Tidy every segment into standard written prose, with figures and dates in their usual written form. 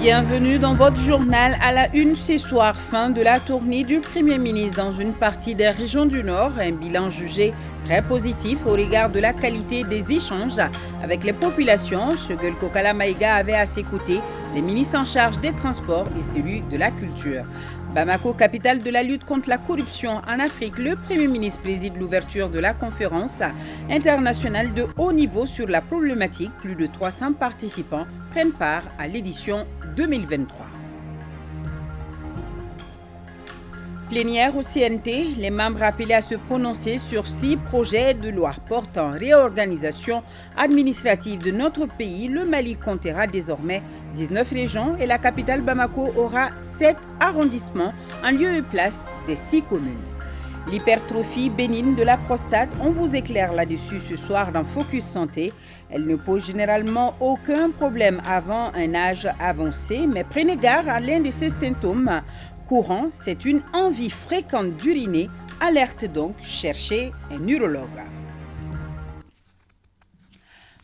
Bienvenue dans votre journal à la une ce soir, fin de la tournée du Premier ministre dans une partie des régions du Nord. Un bilan jugé très positif au regard de la qualité des échanges avec les populations. Choguel Kokala Maïga avait à ses côtés les ministres en charge des transports et celui de la culture. Bamako, capitale de la lutte contre la corruption en Afrique, le Premier ministre préside l'ouverture de la conférence internationale de haut niveau sur la problématique. Plus de 300 participants prennent part à l'édition 2023. Plénière au CNT, les membres appelés à se prononcer sur 6 projets de loi portant réorganisation administrative de notre pays. Le Mali comptera désormais 19 régions et la capitale Bamako aura 7 arrondissements en lieu et place des 6 communes. L'hypertrophie bénigne de la prostate, on vous éclaire là-dessus ce soir dans Focus Santé. Elle ne pose généralement aucun problème avant un âge avancé, mais prenez garde à l'un de ces symptômes courants, c'est une envie fréquente d'uriner. Alerte donc, cherchez un urologue.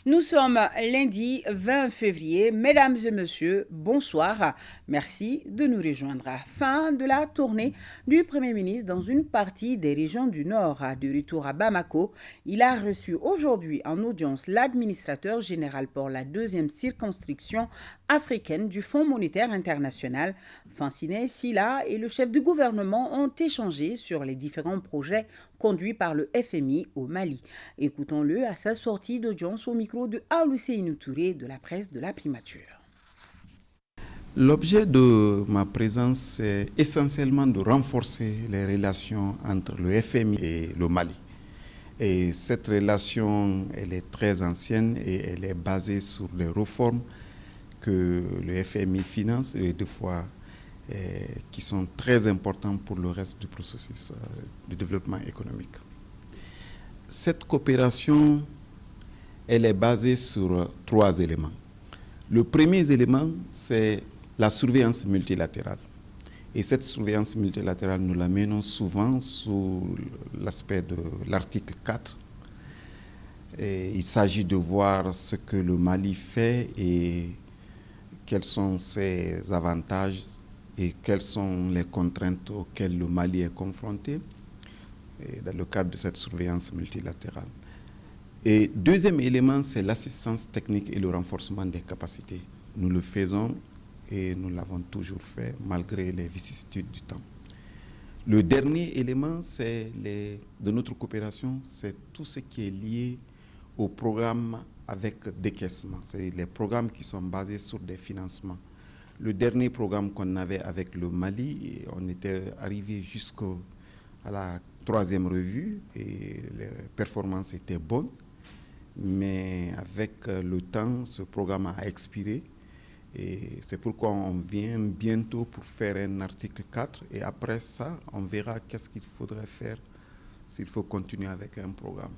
Nous sommes lundi 20 février. Mesdames et messieurs, bonsoir. Merci de nous rejoindre. Fin de la tournée du Premier ministre dans une partie des régions du Nord. De retour à Bamako, il a reçu aujourd'hui en audience l'administrateur général pour la 2e circonscription africaine du Fonds monétaire international. Francine Silla et le chef du gouvernement ont échangé sur les différents projets conduits par le FMI au Mali. Écoutons-le à sa sortie d'audience au micro de Aoulusseïnou Touré de la presse de la primature. L'objet de ma présence est essentiellement de renforcer les relations entre le FMI et le Mali. Et cette relation, elle est très ancienne et elle est basée sur les réformes que le FMI finance et des fois qui sont très importants pour le reste du processus de développement économique. Cette coopération, elle est basée sur 3 éléments. Le premier élément, c'est la surveillance multilatérale. Et cette surveillance multilatérale, nous la menons souvent sous l'aspect de l'article 4. Et il s'agit de voir ce que le Mali fait et quels sont ses avantages et quelles sont les contraintes auxquelles le Mali est confronté dans le cadre de cette surveillance multilatérale. Et deuxième élément, c'est l'assistance technique et le renforcement des capacités. Nous le faisons et nous l'avons toujours fait malgré les vicissitudes du temps. Le dernier élément de notre coopération, c'est tout ce qui est lié au programme avec décaissement. C'est les programmes qui sont basés sur des financements. Le dernier programme qu'on avait avec le Mali, on était arrivé jusqu'à la 3e revue et les performances étaient bonnes. Mais avec le temps, ce programme a expiré. Et c'est pourquoi on vient bientôt pour faire un article 4. Et après ça, on verra qu'est-ce qu'il faudrait faire s'il faut continuer avec un programme.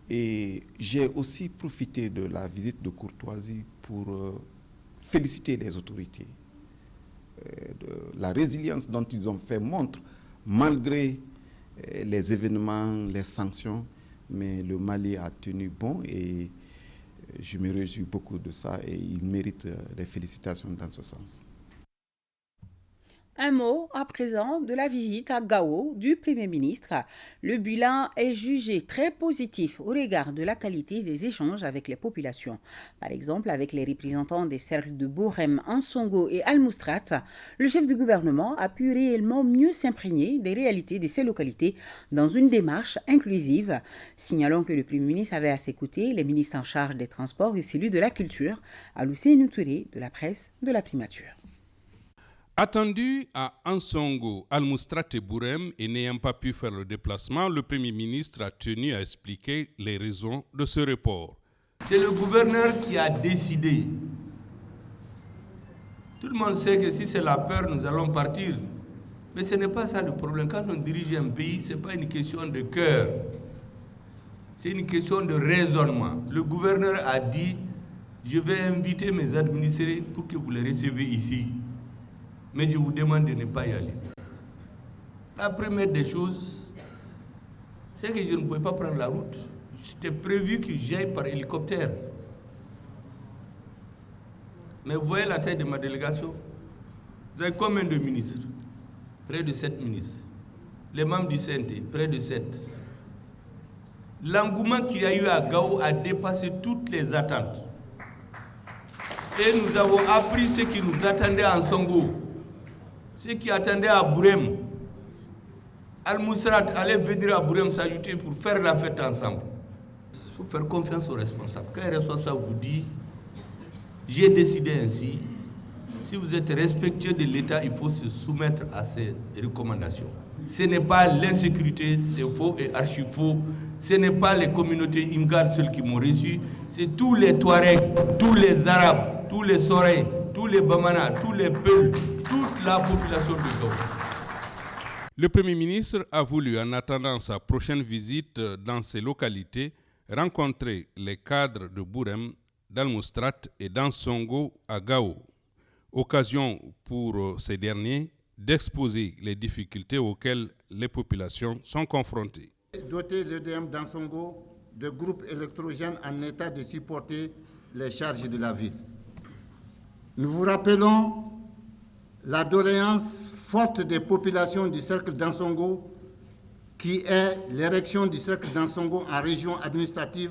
Et j'ai aussi profité de la visite de courtoisie pour féliciter les autorités de la résilience dont ils ont fait montre malgré les événements, les sanctions, mais le Mali a tenu bon et je me réjouis beaucoup de ça et il mérite des félicitations dans ce sens. Un mot à présent de la visite à Gao du Premier ministre. Le bilan est jugé très positif au regard de la qualité des échanges avec les populations. Par exemple, avec les représentants des cercles de Borem, Ansongo et Al-Moustrat, le chef du gouvernement a pu réellement mieux s'imprégner des réalités de ces localités dans une démarche inclusive. Signalons que le Premier ministre avait à ses côtés les ministres en charge des transports et celui de la culture, Aoulusseïnou Touré de la presse de la primature. Attendu à Ansongo, Al-Moustrat et Bourem et n'ayant pas pu faire le déplacement, le Premier ministre a tenu à expliquer les raisons de ce report. C'est le gouverneur qui a décidé. Tout le monde sait que si c'est la peur, nous allons partir. Mais ce n'est pas ça le problème. Quand on dirige un pays, ce n'est pas une question de cœur. C'est une question de raisonnement. Le gouverneur a dit, je vais inviter mes administrés pour que vous les receviez ici. Mais je vous demande de ne pas y aller. La première des choses, c'est que je ne pouvais pas prendre la route. C'était prévu que j'aille par hélicoptère. Mais vous voyez la taille de ma délégation? Vous avez combien de ministres? Près de 7 ministres. Les membres du CNT, près de 7. L'engouement qu'il y a eu à Gao a dépassé toutes les attentes. Et nous avons appris ce qui nous attendait en Songo, ce qui attendait à Bourem. Al-Mousrat allait venir à Bourem s'ajouter pour faire la fête ensemble. Il faut faire confiance aux responsables. Quand un responsable vous dit « j'ai décidé ainsi », si vous êtes respectueux de l'État, il faut se soumettre à ces recommandations. Ce n'est pas l'insécurité, c'est faux et archi-faux. Ce n'est pas les communautés Imgad seules qui m'ont reçu, c'est tous les Touaregs, tous les Arabes, tous les Sorey, tous les Bamana, tous les Peuls, toute la population de Gao. Le Premier ministre a voulu, en attendant sa prochaine visite dans ces localités, rencontrer les cadres de Bourem, d'Al-Moustrat et d'Ansongo à Gao. Occasion pour ces derniers d'exposer les difficultés auxquelles les populations sont confrontées. Doter l'EDM d'Ansongo de groupes électrogènes en état de supporter les charges de la ville. Nous vous rappelons la doléance forte des populations du cercle d'Ansongo, qui est l'érection du cercle d'Ansongo en région administrative,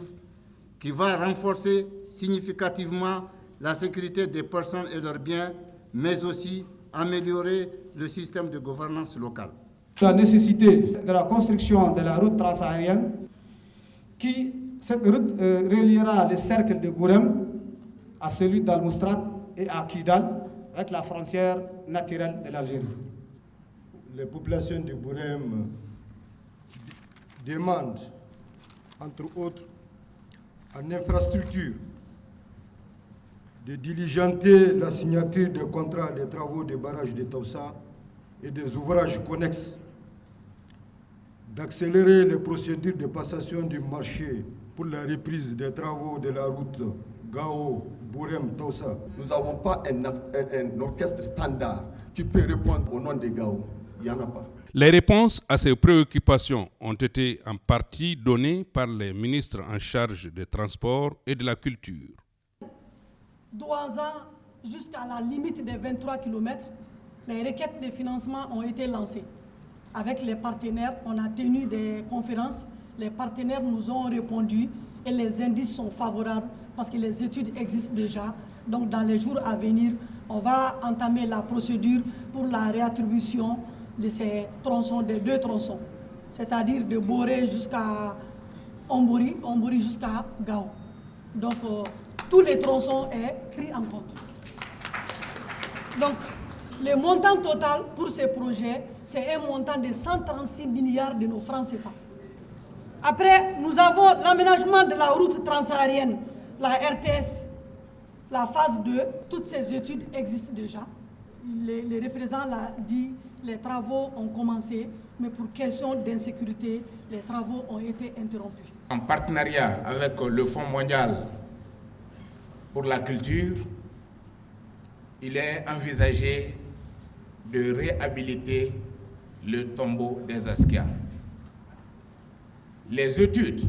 qui va renforcer significativement la sécurité des personnes et leurs biens, mais aussi améliorer le système de gouvernance locale. La nécessité de la construction de la route transsaharienne, cette route reliera le cercle de Bourem à celui d'Al-Moustrat et à Kidal, avec la frontière naturelle de l'Algérie. Les populations de Bourem demandent, entre autres, en infrastructure, de diligenter la signature des contrats des travaux des barrages de Tausa et des ouvrages connexes, d'accélérer les procédures de passation du marché pour la reprise des travaux de la route Gao-Bourem-Tausa. Nous n'avons pas un orchestre standard qui peut répondre au nom de Gao. Il n'y en a pas. Les réponses à ces préoccupations ont été en partie données par les ministres en charge des Transports et de la Culture. Douaza, jusqu'à la limite des 23 km, les requêtes de financement ont été lancées. Avec les partenaires, on a tenu des conférences. Les partenaires nous ont répondu et les indices sont favorables parce que les études existent déjà. Donc dans les jours à venir, on va entamer la procédure pour la réattribution de ces tronçons, des 2 tronçons, c'est-à-dire de Boré jusqu'à Ombori jusqu'à Gao. Donc tous les tronçons sont pris en compte. Donc le montant total pour ces projets, c'est un montant de 136 milliards de nos francs CFA. Après, nous avons l'aménagement de la route transsaharienne, la RTS, la phase 2. Toutes ces études existent déjà. Les représentants l'ont dit, les travaux ont commencé, mais pour question d'insécurité, les travaux ont été interrompus. En partenariat avec le Fonds mondial pour la culture, il est envisagé de réhabiliter le tombeau des Askia. Les études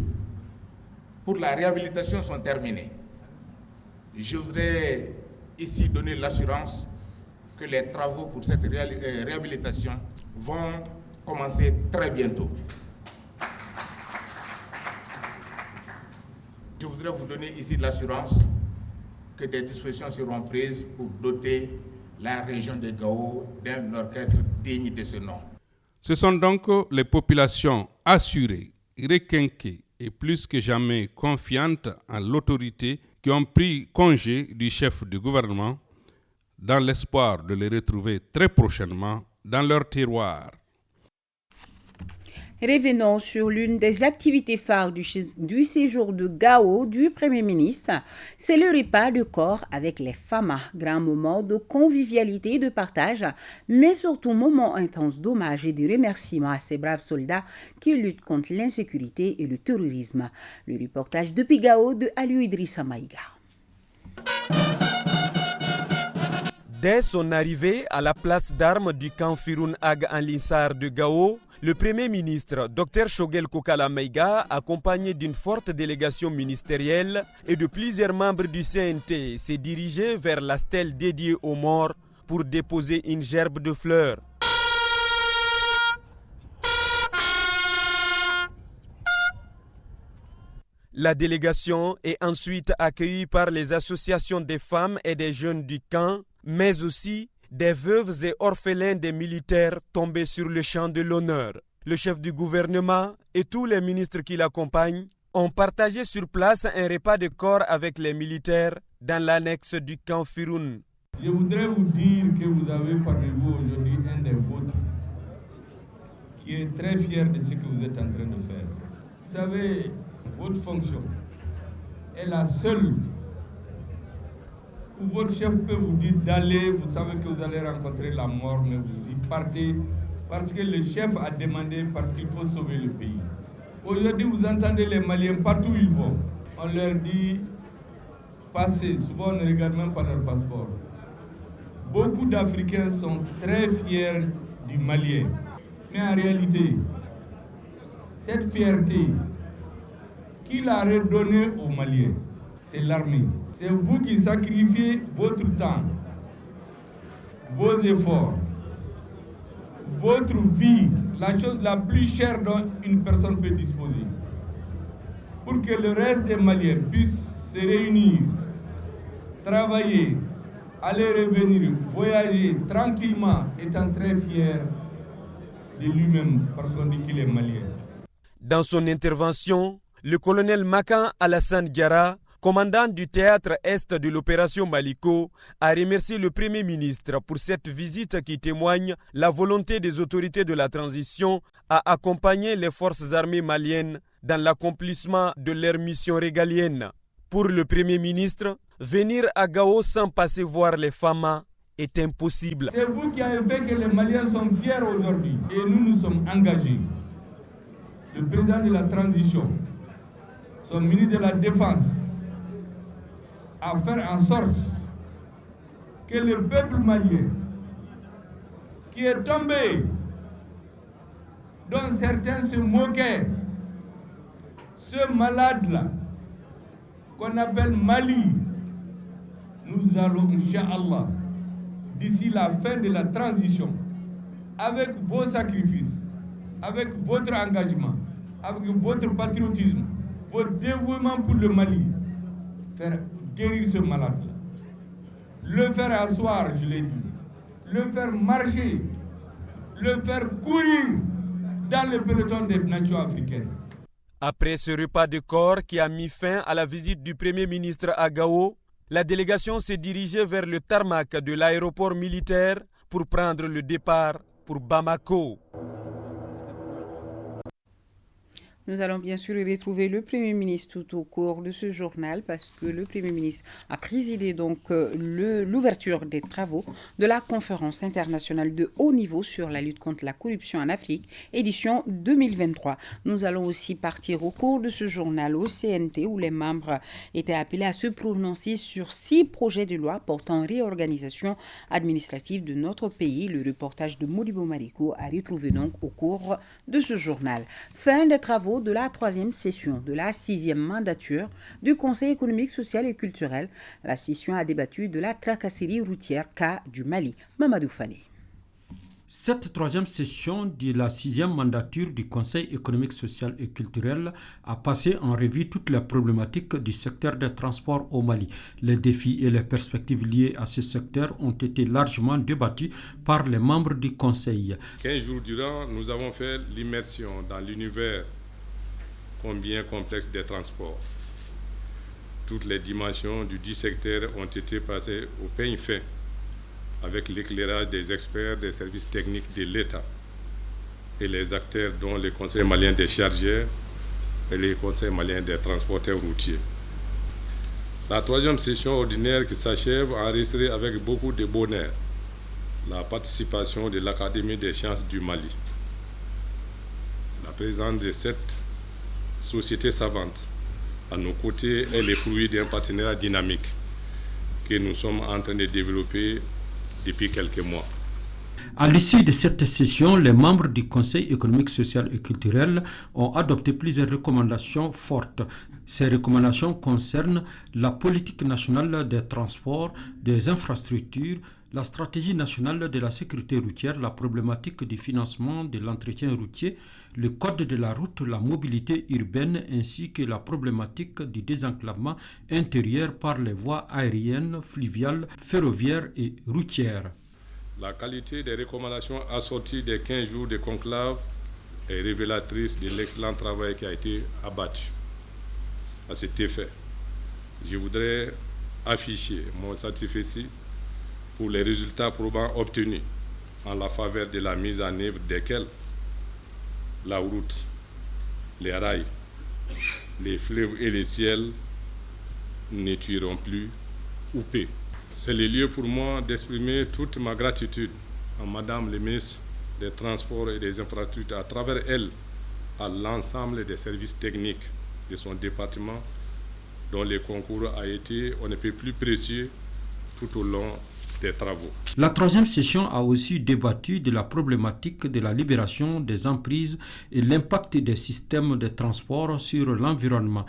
pour la réhabilitation sont terminées. Je voudrais ici donner l'assurance que les travaux pour cette réhabilitation vont commencer très bientôt. Je voudrais vous donner ici l'assurance que des dispositions seront prises pour doter la région de Gao d'un orchestre digne de ce nom. Ce sont donc les populations assurées, requinquées et plus que jamais confiantes en l'autorité qui ont pris congé du chef du gouvernement dans l'espoir de les retrouver très prochainement dans leur terroir. Revenons sur l'une des activités phares du séjour de Gao du Premier ministre. C'est le repas de corps avec les Famas, grand moment de convivialité et de partage, mais surtout moment intense d'hommage et de remerciement à ces braves soldats qui luttent contre l'insécurité et le terrorisme. Le reportage depuis Gao de Aliou Idrissa Maïga. Dès son arrivée à la place d'armes du camp Firoun Ag en Linsar de Gao, Le Premier ministre, Dr Shogel Kokala Maïga, accompagné d'une forte délégation ministérielle et de plusieurs membres du CNT, s'est dirigé vers la stèle dédiée aux morts pour déposer une gerbe de fleurs. La délégation est ensuite accueillie par les associations des femmes et des jeunes du camp, mais aussi des veuves et orphelins des militaires tombés sur le champ de l'honneur. Le chef du gouvernement et tous les ministres qui l'accompagnent ont partagé sur place un repas de corps avec les militaires dans l'annexe du camp Firoun. Je voudrais vous dire que vous avez parmi vous aujourd'hui un des vôtres qui est très fier de ce que vous êtes en train de faire. Vous savez, votre fonction est la seule où votre chef peut vous dire d'aller, vous savez que vous allez rencontrer la mort, mais vous y partez parce que le chef a demandé, parce qu'il faut sauver le pays. Aujourd'hui, vous entendez les Maliens partout où ils vont. On leur dit, passez, souvent on ne regarde même pas leur passeport. Beaucoup d'Africains sont très fiers du Malien. Mais en réalité, cette fierté, qui l'a redonnée aux Maliens? C'est l'armée. C'est vous qui sacrifiez votre temps, vos efforts, votre vie, la chose la plus chère dont une personne peut disposer, pour que le reste des Maliens puissent se réunir, travailler, aller revenir, voyager tranquillement, étant très fier de lui-même parce qu'on dit qu'il est malien. Dans son intervention, le colonel Makan Alassane Diarra, commandant du théâtre Est de l'opération Maliko, a remercié le Premier ministre pour cette visite qui témoigne la volonté des autorités de la transition à accompagner les forces armées maliennes dans l'accomplissement de leur mission régalienne. Pour le Premier ministre, venir à Gao sans passer voir les FAMA est impossible. C'est vous qui avez fait que les Maliens sont fiers aujourd'hui et nous nous sommes engagés. Le président de la transition, son ministre de la Défense, à faire en sorte que le peuple malien qui est tombé, dont certains se moquaient, ce malade-là, qu'on appelle Mali, nous allons, Inch'Allah, d'ici la fin de la transition, avec vos sacrifices, avec votre engagement, avec votre patriotisme, votre dévouement pour le Mali, faire guérir ce malade-là, le faire asseoir, je l'ai dit, le faire marcher, le faire courir dans le peloton des nations africaines. Après ce repas de corps qui a mis fin à la visite du Premier ministre à Gao, la délégation s'est dirigée vers le tarmac de l'aéroport militaire pour prendre le départ pour Bamako. Nous allons bien sûr retrouver le Premier ministre tout au cours de ce journal parce que le Premier ministre a présidé donc l'ouverture des travaux de la conférence internationale de haut niveau sur la lutte contre la corruption en Afrique, édition 2023. Nous allons aussi partir au cours de ce journal au CNT où les membres étaient appelés à se prononcer sur 6 projets de loi portant réorganisation administrative de notre pays. Le reportage de Modibo Mariko a retrouvé donc au cours de ce journal. Fin des travaux de la 3e session de la 6e mandature du Conseil économique, social et culturel. La session a débattu de la tracasserie routière cas du Mali. Mamadou Fane. Cette 3e session de la 6e mandature du Conseil économique, social et culturel a passé en revue toutes les problématiques du secteur des transports au Mali. Les défis et les perspectives liées à ce secteur ont été largement débattus par les membres du Conseil. 15 jours durant, nous avons fait l'immersion dans l'univers combien complexe des transports. Toutes les dimensions du dit secteur ont été passées au peigne fin avec l'éclairage des experts des services techniques de l'État et les acteurs dont le Conseil malien des chargeurs et le Conseil malien des transporteurs routiers. La 3e session ordinaire qui s'achève a enregistré avec beaucoup de bonheur la participation de l'Académie des sciences du Mali. La présence de cette société savante à nos côtés est le fruit d'un partenariat dynamique que nous sommes en train de développer depuis quelques mois. À l'issue de cette session, les membres du Conseil économique, social et culturel ont adopté plusieurs recommandations fortes. Ces recommandations concernent la politique nationale des transports, des infrastructures, la stratégie nationale de la sécurité routière, la problématique du financement de l'entretien routier, le code de la route, la mobilité urbaine ainsi que la problématique du désenclavement intérieur par les voies aériennes, fluviales, ferroviaires et routières. La qualité des recommandations assorties des 15 jours de conclave est révélatrice de l'excellent travail qui a été abattu. À cet effet, je voudrais afficher mon satisfait pour les résultats probants obtenus en la faveur de la mise en œuvre desquels la route, les rails, les fleuves et les ciels ne tueront plus ou peu. C'est le lieu pour moi d'exprimer toute ma gratitude à Madame le ministre des Transports et des Infrastructures, à travers elle, à l'ensemble des services techniques de son département, dont le concours a été, on ne peut plus précieux, tout au long des travaux. La troisième session a aussi débattu de la problématique de la libération des emprises et l'impact des systèmes de transport sur l'environnement.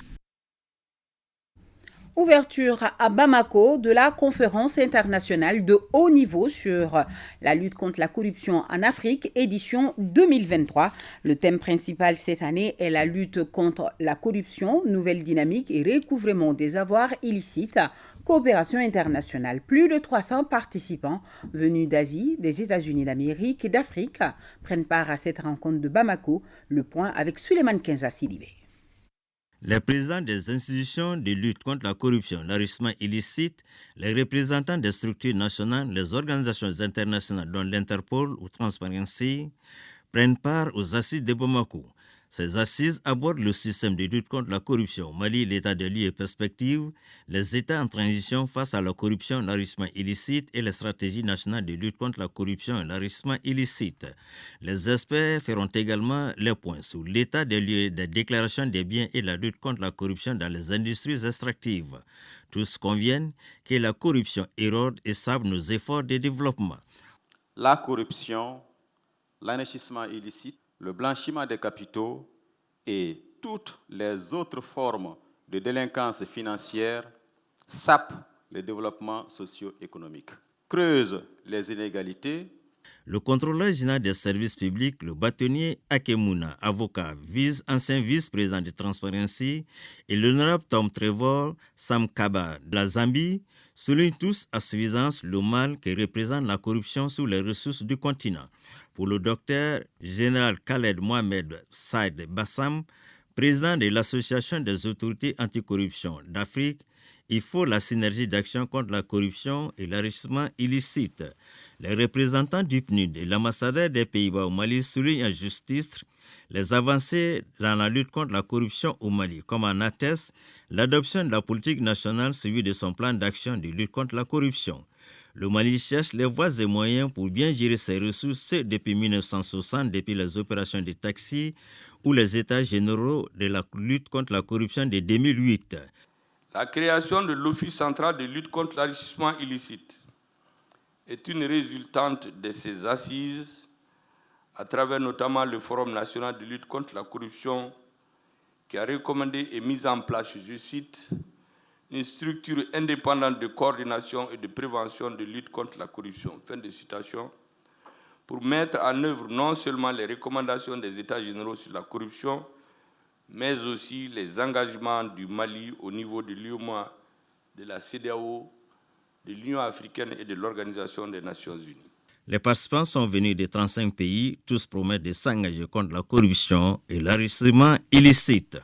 Ouverture à Bamako de la conférence internationale de haut niveau sur la lutte contre la corruption en Afrique, édition 2023. Le thème principal cette année est la lutte contre la corruption, nouvelle dynamique et recouvrement des avoirs illicites, coopération internationale. Plus de 300 participants venus d'Asie, des États-Unis d'Amérique et d'Afrique prennent part à cette rencontre de Bamako. Le point avec Suleiman Kenza Sidibé. Les présidents des institutions de lutte contre la corruption, l'enrichissement illicite, les représentants des structures nationales, les organisations internationales dont l'Interpol ou Transparency prennent part aux assises de Bamako. Ces assises abordent le système de lutte contre la corruption au Mali, l'état de lieu et perspective, les États en transition face à la corruption, l'enrichissement illicite et les stratégies nationales de lutte contre la corruption et l'enrichissement illicite. Les experts feront également les points sur l'état des lieux des déclarations des biens et la lutte contre la corruption dans les industries extractives. Tous conviennent que la corruption érode et sape nos efforts de développement. La corruption, l'enrichissement illicite, le blanchiment des capitaux et toutes les autres formes de délinquance financière sapent le développement socio-économique, creusent les inégalités. Le contrôleur général des services publics, le bâtonnier Akemouna, avocat, ancien vice-président de Transparency, et l'honorable Tom Trevor Samkaba de la Zambie soulignent tous à suffisance le mal que représente la corruption sur les ressources du continent. Pour le docteur général Khaled Mohamed Saïd Bassam, président de l'Association des autorités anticorruption d'Afrique, il faut la synergie d'action contre la corruption et l'enrichissement illicite. Les représentants du PNUD et l'ambassadeur des Pays-Bas au Mali soulignent à juste titre les avancées dans la lutte contre la corruption au Mali, comme en atteste l'adoption de la politique nationale suivie de son plan d'action de lutte contre la corruption. Le Mali cherche les voies et moyens pour bien gérer ses ressources depuis 1960, depuis les opérations de taxi ou les états généraux de la lutte contre la corruption de 2008. La création de l'Office central de lutte contre l'enrichissement illicite est une résultante de ces assises, à travers notamment le Forum national de lutte contre la corruption, qui a recommandé et mis en place, je cite, une structure indépendante de coordination et de prévention de lutte contre la corruption. Fin de citation. Pour mettre en œuvre non seulement les recommandations des États généraux sur la corruption, mais aussi les engagements du Mali au niveau de l'UEMOA, de la CEDEAO, de l'Union africaine et de l'Organisation des Nations unies. Les participants sont venus de 35 pays, tous promettent de s'engager contre la corruption et l'enrichissement illicite.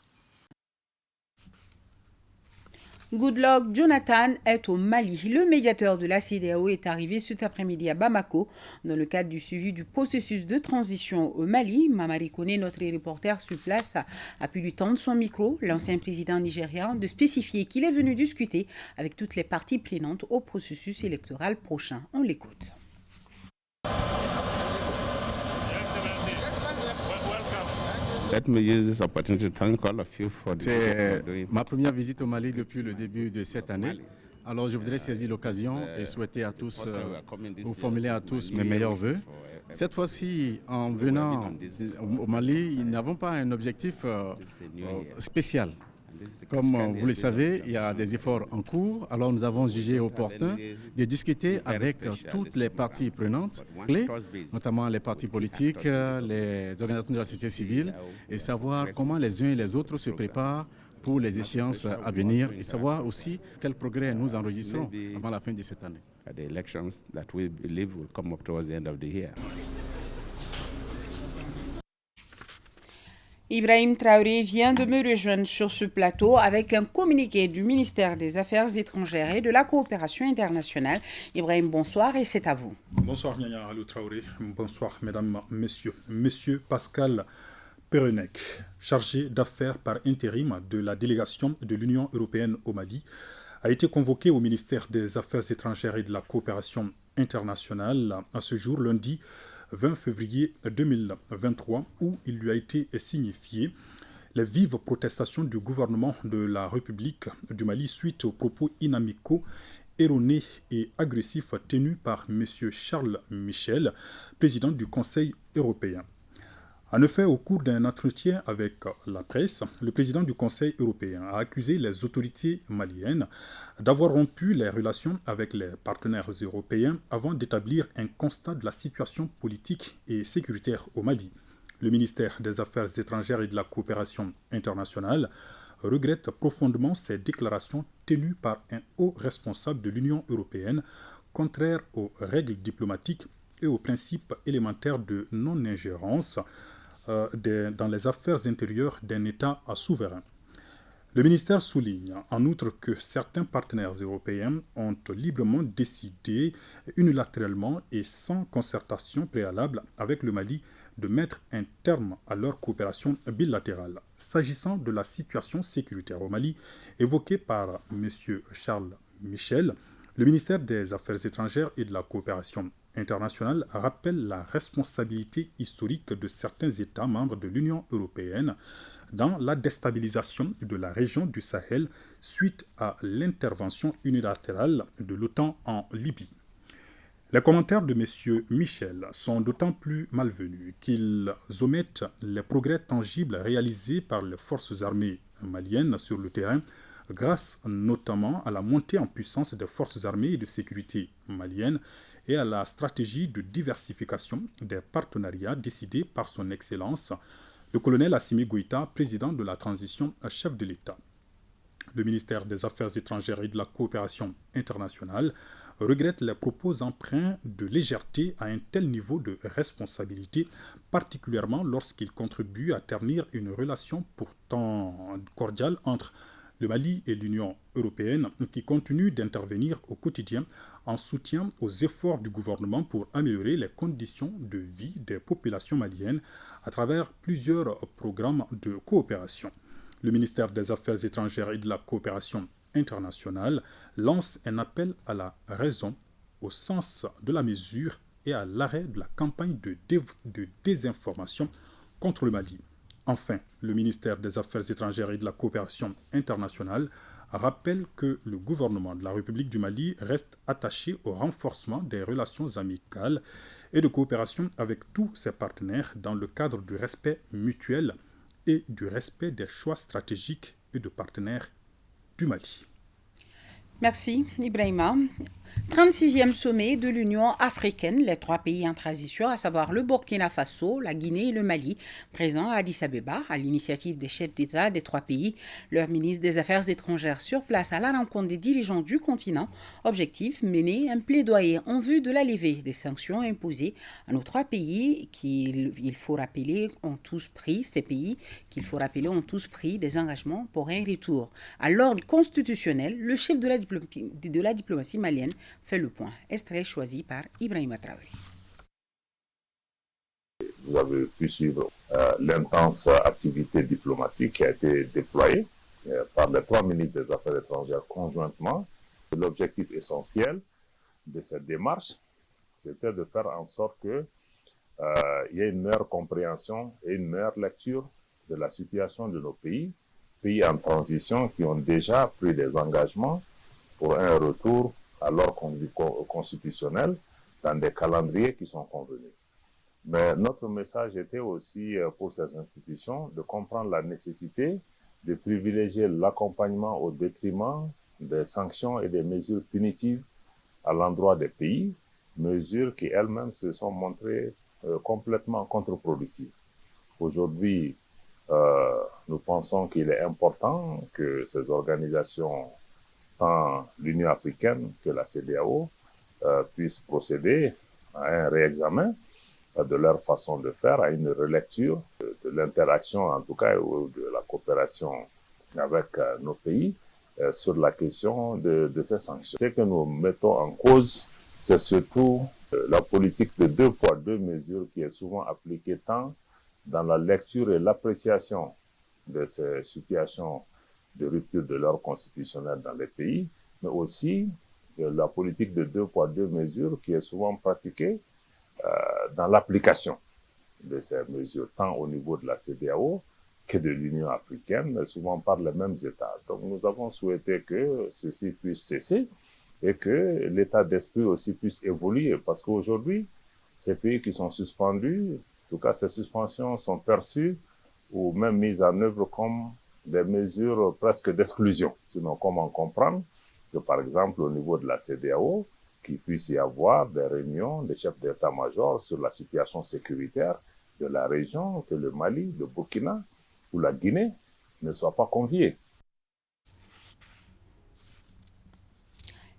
Goodluck Jonathan est au Mali. Le médiateur de la CEDEAO est arrivé cet après-midi à Bamako dans le cadre du suivi du processus de transition au Mali. Mamari Kone, notre reporter sur place, a pu lui tendre son micro, l'ancien président nigérian, de spécifier qu'il est venu discuter avec toutes les parties prenantes au processus électoral prochain. On l'écoute. C'est ma première visite au Mali depuis le début de cette année. Alors je voudrais saisir l'occasion et souhaiter à tous, ou formuler à tous mes meilleurs vœux. Cette fois-ci, en venant au Mali, nous n'avons pas un objectif spécial. Comme vous le savez, il y a des efforts en cours, alors nous avons jugé opportun de discuter avec toutes les parties prenantes, notamment les partis politiques, les organisations de la société civile, et savoir comment les uns et les autres se préparent pour les échéances à venir et savoir aussi quels progrès nous enregistrons avant la fin de cette année. Ibrahim Traoré vient de me rejoindre sur ce plateau avec un communiqué du ministère des Affaires étrangères et de la coopération internationale. Ibrahim, bonsoir et c'est à vous. Bonsoir Nyanya Alou Traoré, bonsoir mesdames, messieurs. Monsieur Pascal Perenec, chargé d'affaires par intérim de la délégation de l'Union européenne au Mali, a été convoqué au ministère des Affaires étrangères et de la coopération internationale à ce jour, lundi 20 février 2023, où il lui a été signifié les vives protestations du gouvernement de la République du Mali suite aux propos inamicaux, erronés et agressifs tenus par M. Charles Michel, président du Conseil européen. En effet, au cours d'un entretien avec la presse, le président du Conseil européen a accusé les autorités maliennes d'avoir rompu les relations avec les partenaires européens avant d'établir un constat de la situation politique et sécuritaire au Mali. Le ministère des Affaires étrangères et de la coopération internationale regrette profondément ces déclarations tenues par un haut responsable de l'Union européenne, contraires aux règles diplomatiques et aux principes élémentaires de non-ingérence dans les affaires intérieures d'un État souverain. Le ministère souligne en outre que certains partenaires européens ont librement décidé unilatéralement et sans concertation préalable avec le Mali de mettre un terme à leur coopération bilatérale. S'agissant de la situation sécuritaire au Mali évoquée par M. Charles Michel, le ministère des Affaires étrangères et de la coopération internationale rappelle la responsabilité historique de certains États membres de l'Union européenne dans la déstabilisation de la région du Sahel suite à l'intervention unilatérale de l'OTAN en Libye. Les commentaires de M. Michel sont d'autant plus malvenus qu'ils omettent les progrès tangibles réalisés par les forces armées maliennes sur le terrain, grâce notamment à la montée en puissance des forces armées et de sécurité maliennes et à la stratégie de diversification des partenariats décidée par son Excellence, le colonel Assimi Goïta, président de la transition chef de l'État. Le ministère des Affaires étrangères et de la coopération internationale regrette les propos empreints de légèreté à un tel niveau de responsabilité, particulièrement lorsqu'ils contribuent à ternir une relation pourtant cordiale entre le Mali et l'Union européenne qui continuent d'intervenir au quotidien en soutien aux efforts du gouvernement pour améliorer les conditions de vie des populations maliennes à travers plusieurs programmes de coopération. Le ministère des Affaires étrangères et de la coopération internationale lance un appel à la raison, au sens de la mesure et à l'arrêt de la campagne de désinformation contre le Mali. Enfin, le ministère des Affaires étrangères et de la coopération internationale rappelle que le gouvernement de la République du Mali reste attaché au renforcement des relations amicales et de coopération avec tous ses partenaires dans le cadre du respect mutuel et du respect des choix stratégiques et de partenaires du Mali. Merci Ibrahima. 36e sommet de l'Union africaine, les trois pays en transition, à savoir le Burkina Faso, la Guinée et le Mali, présents à Addis Abeba, à l'initiative des chefs d'État des trois pays, leur ministre des Affaires étrangères sur place à la rencontre des dirigeants du continent. Objectif, mener un plaidoyer en vue de la levée des sanctions imposées à nos trois pays qu'il faut rappeler ont tous pris, ces pays qu'il faut rappeler ont tous pris des engagements pour un retour à l'ordre constitutionnel. Le chef de la diplomatie malienne fait le point. Extrait choisi par Ibrahima Traoré. Vous avez pu suivre l'intense activité diplomatique qui a été déployée par les trois ministres des Affaires étrangères conjointement. L'objectif essentiel de cette démarche, c'était de faire en sorte qu'il y ait une meilleure compréhension et une meilleure lecture de la situation de nos pays en transition qui ont déjà pris des engagements pour un retour à l'ordre constitutionnel dans des calendriers qui sont convenus. Mais notre message était aussi pour ces institutions de comprendre la nécessité de privilégier l'accompagnement au détriment des sanctions et des mesures punitives à l'endroit des pays, mesures qui elles-mêmes se sont montrées complètement contre-productives. Aujourd'hui, nous pensons qu'il est important que ces organisations, tant l'Union africaine que la CEDEAO, puissent procéder à un réexamen de leur façon de faire, à une relecture de l'interaction, en tout cas, ou de la coopération avec nos pays sur la question de ces sanctions. Ce que nous mettons en cause, c'est surtout la politique de 2 poids 2 mesures qui est souvent appliquée tant dans la lecture et l'appréciation de ces situations de rupture de l'ordre constitutionnel dans les pays, mais aussi la politique de 2 poids 2 mesures qui est souvent pratiquée dans l'application de ces mesures, tant au niveau de la CEDEAO que de l'Union africaine, mais souvent par les mêmes États. Donc nous avons souhaité que ceci puisse cesser et que l'état d'esprit aussi puisse évoluer, parce qu'aujourd'hui, ces pays qui sont suspendus, en tout cas ces suspensions sont perçues ou même mises en œuvre comme des mesures presque d'exclusion. Sinon, comment comprendre que par exemple au niveau de la CEDEAO, qu'il puisse y avoir des réunions des chefs d'état-major sur la situation sécuritaire de la région, que le Mali, le Burkina ou la Guinée ne soient pas conviés.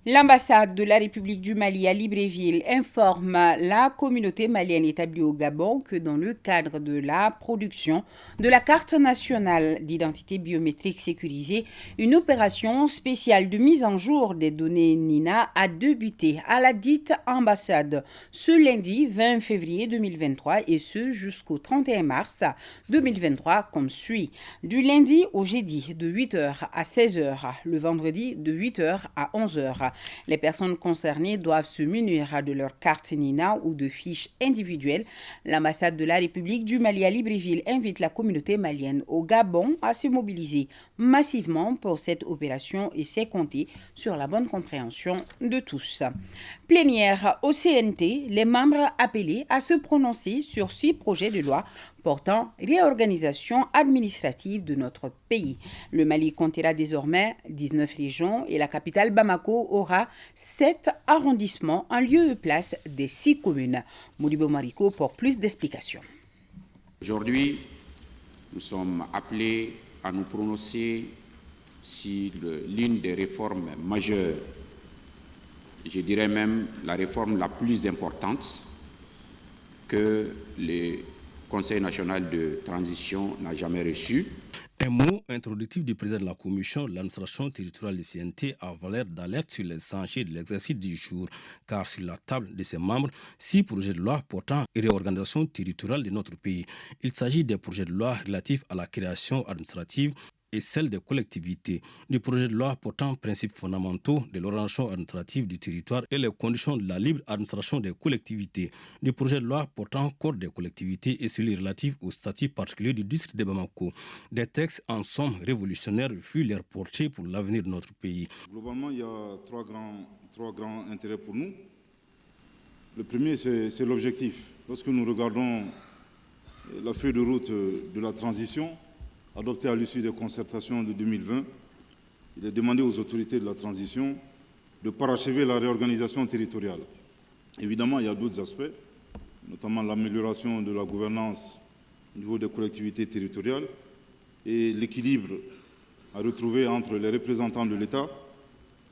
L'ambassade de la République du Mali à Libreville informe la communauté malienne établie au Gabon que dans le cadre de la production de la carte nationale d'identité biométrique sécurisée, une opération spéciale de mise en jour des données NINA a débuté à la dite ambassade ce lundi 20 février 2023 et ce jusqu'au 31 mars 2023 comme suit. Du lundi au jeudi de 8h à 16h, le vendredi de 8h à 11h. Les personnes concernées doivent se munir de leur carte NINA ou de fiches individuelles. L'ambassade de la République du Mali à Libreville invite la communauté malienne au Gabon à se mobiliser massivement pour cette opération et c'est compter sur la bonne compréhension de tous. Plénière au CNT, les membres appelés à se prononcer sur 6 projets de loi portant réorganisation administrative de notre pays. Le Mali comptera désormais 19 régions et la capitale Bamako aura 7 arrondissements en lieu et place des 6 communes. Modibo Mariko pour plus d'explications. Aujourd'hui, nous sommes appelés à nous prononcer sur l'une des réformes majeures, je dirais même la réforme la plus importante que le Conseil national de transition n'a jamais reçu. Un mot introductif du président de la commission de l'administration territoriale du CNT a valeur d'alerte sur les enjeux de l'exercice du jour, car sur la table de ses membres, 6 projets de loi portant réorganisation territoriale de notre pays. Il s'agit des projets de loi relatifs à la création administrative et celle des collectivités, du projet de loi portant principes fondamentaux de l'organisation administrative du territoire et les conditions de la libre administration des collectivités, du projet de loi portant code des collectivités et celui relatif au statut particulier du district de Bamako. Des textes en somme révolutionnaires furent leur portée pour l'avenir de notre pays. Globalement, il y a trois grands intérêts pour nous. Le premier, c'est l'objectif. Lorsque nous regardons la feuille de route de la transition, adopté à l'issue des concertations de 2020, il est demandé aux autorités de la transition de parachever la réorganisation territoriale. Évidemment, il y a d'autres aspects, notamment l'amélioration de la gouvernance au niveau des collectivités territoriales et l'équilibre à retrouver entre les représentants de l'État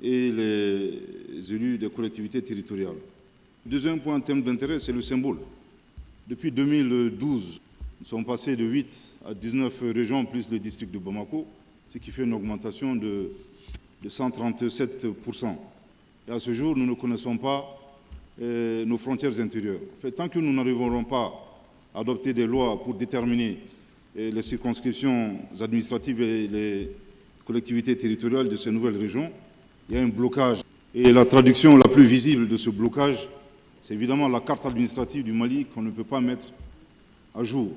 et les élus des collectivités territoriales. Le deuxième point en termes d'intérêt, c'est le symbole. Depuis 2012, nous sommes passés de 8 à 19 régions plus le district de Bamako, ce qui fait une augmentation de 137%. Et à ce jour, nous ne connaissons pas nos frontières intérieures. En fait, tant que nous n'arriverons pas à adopter des lois pour déterminer les circonscriptions administratives et les collectivités territoriales de ces nouvelles régions, il y a un blocage. Et la traduction la plus visible de ce blocage, c'est évidemment la carte administrative du Mali qu'on ne peut pas mettre à jour.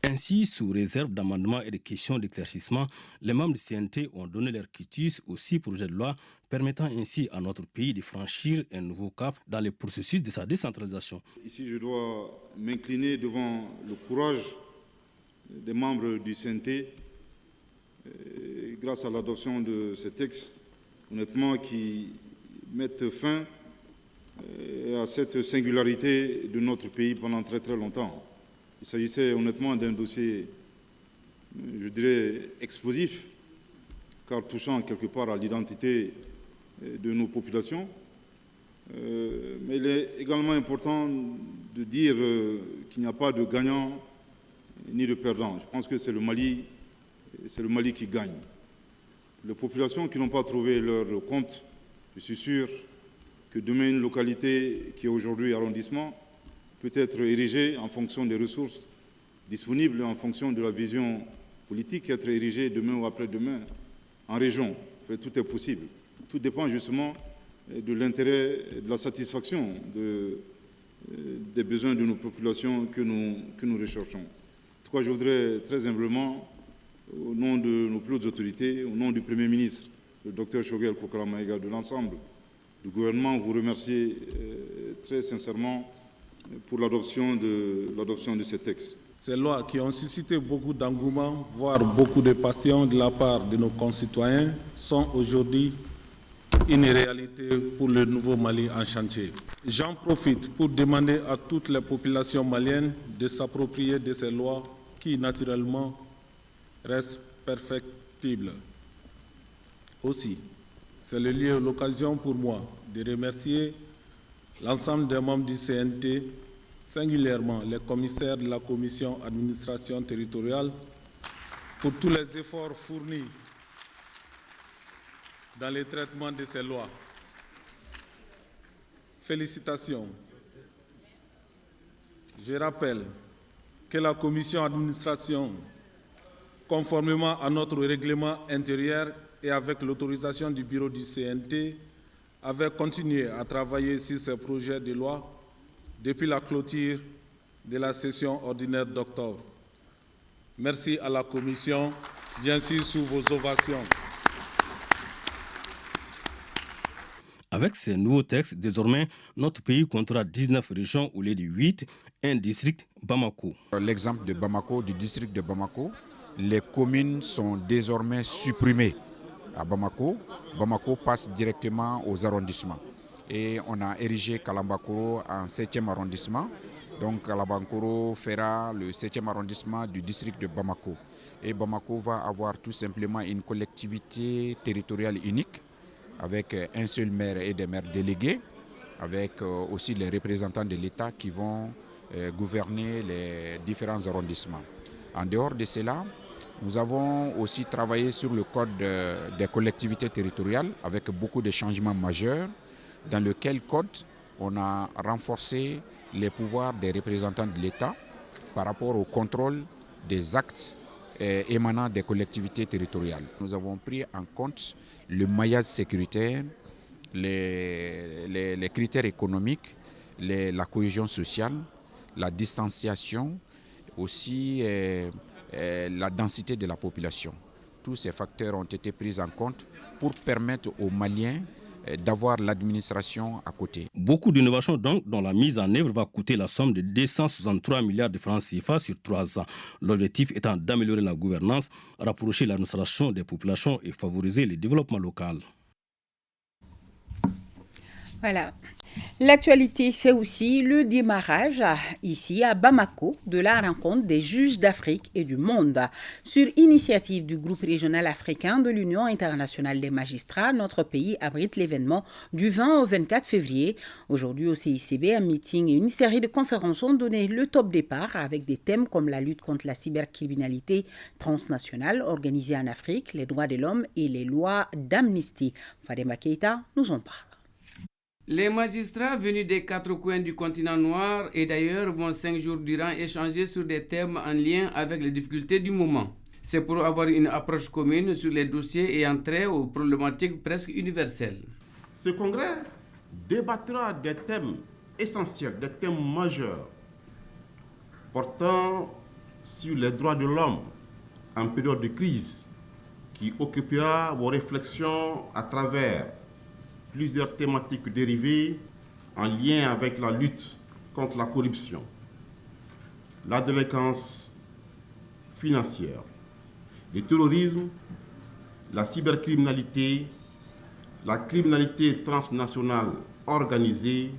Ainsi, sous réserve d'amendements et de questions d'éclaircissement, les membres du CNT ont donné leur quitus aux 6 projets de loi permettant ainsi à notre pays de franchir un nouveau cap dans le processus de sa décentralisation. Ici, je dois m'incliner devant le courage des membres du CNT grâce à l'adoption de ces textes, honnêtement, qui mettent fin à cette singularité de notre pays pendant très très longtemps. Il s'agissait honnêtement d'un dossier, je dirais, explosif, car touchant quelque part à l'identité de nos populations. Mais il est également important de dire qu'il n'y a pas de gagnant ni de perdant. Je pense que c'est le Mali qui gagne. Les populations qui n'ont pas trouvé leur compte, je suis sûr que demain une localité qui est aujourd'hui arrondissement peut être érigée en fonction des ressources disponibles, en fonction de la vision politique, être érigée demain ou après-demain en région. Enfin, tout est possible. Tout dépend justement de l'intérêt, de la satisfaction des besoins de nos populations que nous recherchons. En tout cas, je voudrais très humblement, au nom de nos plus hautes autorités, au nom du Premier ministre, le Dr Choguel Kokala Maïga, de l'ensemble du gouvernement, vous remercier très sincèrement pour l'adoption de ces textes. Ces lois qui ont suscité beaucoup d'engouement, voire beaucoup de passion de la part de nos concitoyens, sont aujourd'hui une réalité pour le nouveau Mali en chantier. J'en profite pour demander à toutes les populations maliennes de s'approprier de ces lois qui, naturellement, restent perfectibles. Aussi, c'est le lieu et l'occasion pour moi de remercier l'ensemble des membres du CNT, singulièrement les commissaires de la Commission administration territoriale, pour tous les efforts fournis dans le traitement de ces lois. Félicitations. Je rappelle que la Commission administration, conformément à notre règlement intérieur et avec l'autorisation du bureau du CNT, avait continué à travailler sur ces projets de loi depuis la clôture de la session ordinaire d'octobre. Merci à la Commission, bien sûr sous vos ovations. Avec ces nouveaux textes, désormais, notre pays comptera 19 régions au lieu de 8, un district Bamako. L'exemple de Bamako, du district de Bamako, les communes sont désormais supprimées à Bamako. Bamako passe directement aux arrondissements. Et on a érigé Kalambakoro en 7e arrondissement. Donc Kalambakoro fera le 7e arrondissement du district de Bamako. Et Bamako va avoir tout simplement une collectivité territoriale unique, avec un seul maire et des maires délégués, avec aussi les représentants de l'État qui vont gouverner les différents arrondissements. En dehors de cela, nous avons aussi travaillé sur le code des collectivités territoriales avec beaucoup de changements majeurs, dans lequel code on a renforcé les pouvoirs des représentants de l'État par rapport au contrôle des actes émanant des collectivités territoriales. Nous avons pris en compte le maillage sécuritaire, les critères économiques, la cohésion sociale, la distanciation, aussi la densité de la population. Tous ces facteurs ont été pris en compte pour permettre aux Maliens d'avoir l'administration à côté. Beaucoup d'innovations donc dont la mise en œuvre va coûter la somme de 263 milliards de francs CFA sur 3 ans. L'objectif étant d'améliorer la gouvernance, rapprocher l'administration des populations et favoriser le développement local. Voilà. L'actualité, c'est aussi le démarrage ici à Bamako de la rencontre des juges d'Afrique et du monde. Sur initiative du groupe régional africain de l'Union internationale des magistrats, notre pays abrite l'événement du 20 au 24 février. Aujourd'hui au CICB, un meeting et une série de conférences ont donné le top départ avec des thèmes comme la lutte contre la cybercriminalité transnationale organisée en Afrique, les droits de l'homme et les lois d'amnistie. Fadema Keita nous en parle. Les magistrats venus des 4 coins du continent noir et d'ailleurs vont 5 jours durant échanger sur des thèmes en lien avec les difficultés du moment. C'est pour avoir une approche commune sur les dossiers ayant trait aux problématiques presque universelles. Ce congrès débattra des thèmes essentiels, des thèmes majeurs portant sur les droits de l'homme en période de crise qui occupera vos réflexions à travers plusieurs thématiques dérivées en lien avec la lutte contre la corruption, la délinquance financière, le terrorisme, la cybercriminalité, la criminalité transnationale organisée,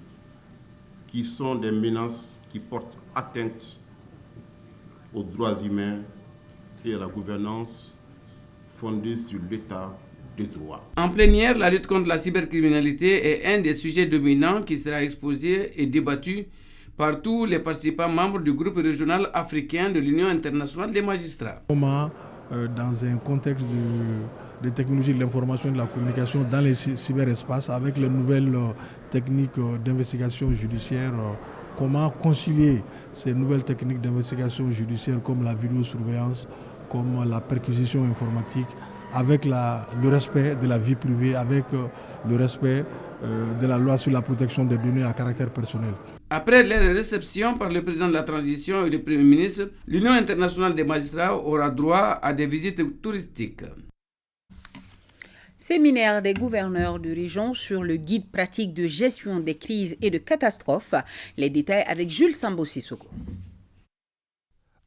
qui sont des menaces qui portent atteinte aux droits humains et à la gouvernance fondée sur l'état de droit. En plénière, la lutte contre la cybercriminalité est un des sujets dominants qui sera exposé et débattu par tous les participants membres du groupe régional africain de l'Union internationale des magistrats. Dans un contexte de technologie de l'information et de la communication dans les cyberespaces, avec les nouvelles techniques d'investigation judiciaire, comment concilier ces nouvelles techniques d'investigation judiciaire comme la vidéosurveillance, comme la perquisition informatique, avec le respect de la vie privée, avec le respect de la loi sur la protection des données à caractère personnel. Après la réception par le président de la transition et le Premier ministre, l'Union internationale des magistrats aura droit à des visites touristiques. Séminaire des gouverneurs de région sur le guide pratique de gestion des crises et de catastrophes. Les détails avec Jules Sambo-Sissoko.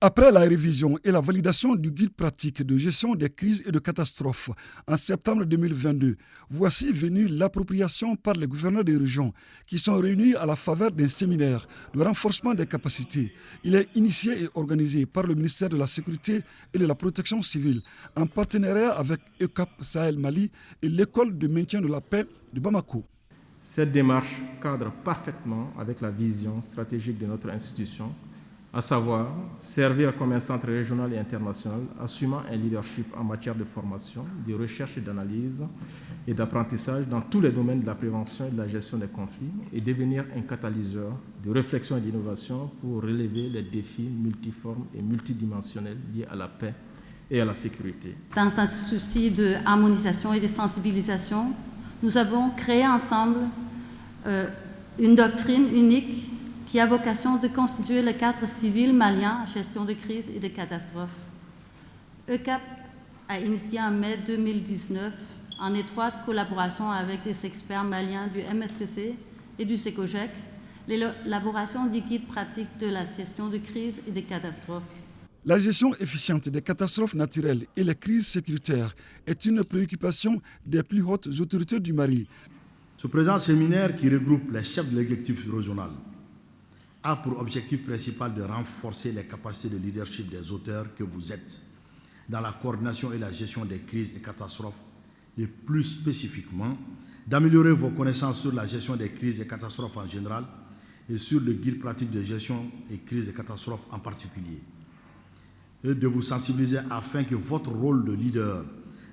Après la révision et la validation du guide pratique de gestion des crises et de catastrophes en septembre 2022, voici venue l'appropriation par les gouverneurs des régions qui sont réunis à la faveur d'un séminaire de renforcement des capacités. Il est initié et organisé par le ministère de la Sécurité et de la Protection civile en partenariat avec ECAP Sahel Mali et l'école de maintien de la paix de Bamako. Cette démarche cadre parfaitement avec la vision stratégique de notre institution, à savoir servir comme un centre régional et international assumant un leadership en matière de formation, de recherche et d'analyse et d'apprentissage dans tous les domaines de la prévention et de la gestion des conflits et devenir un catalyseur de réflexion et d'innovation pour relever les défis multiformes et multidimensionnels liés à la paix et à la sécurité. Dans un souci de harmonisation et de sensibilisation, nous avons créé ensemble une doctrine unique qui a vocation de constituer le cadre civil malien en gestion de crises et de catastrophes. ECAP a initié en mai 2019, en étroite collaboration avec des experts maliens du MSPC et du SECOGEC, l'élaboration du guide pratique de la gestion de crises et de catastrophes. La gestion efficiente des catastrophes naturelles et les crises sécuritaires est une préoccupation des plus hautes autorités du Mali. Ce présent séminaire, qui regroupe les chefs de l'exécutif régional, a pour objectif principal de renforcer les capacités de leadership des auteurs que vous êtes dans la coordination et la gestion des crises et catastrophes et plus spécifiquement d'améliorer vos connaissances sur la gestion des crises et catastrophes en général et sur le guide pratique de gestion des crises et catastrophes en particulier et de vous sensibiliser afin que votre rôle de leader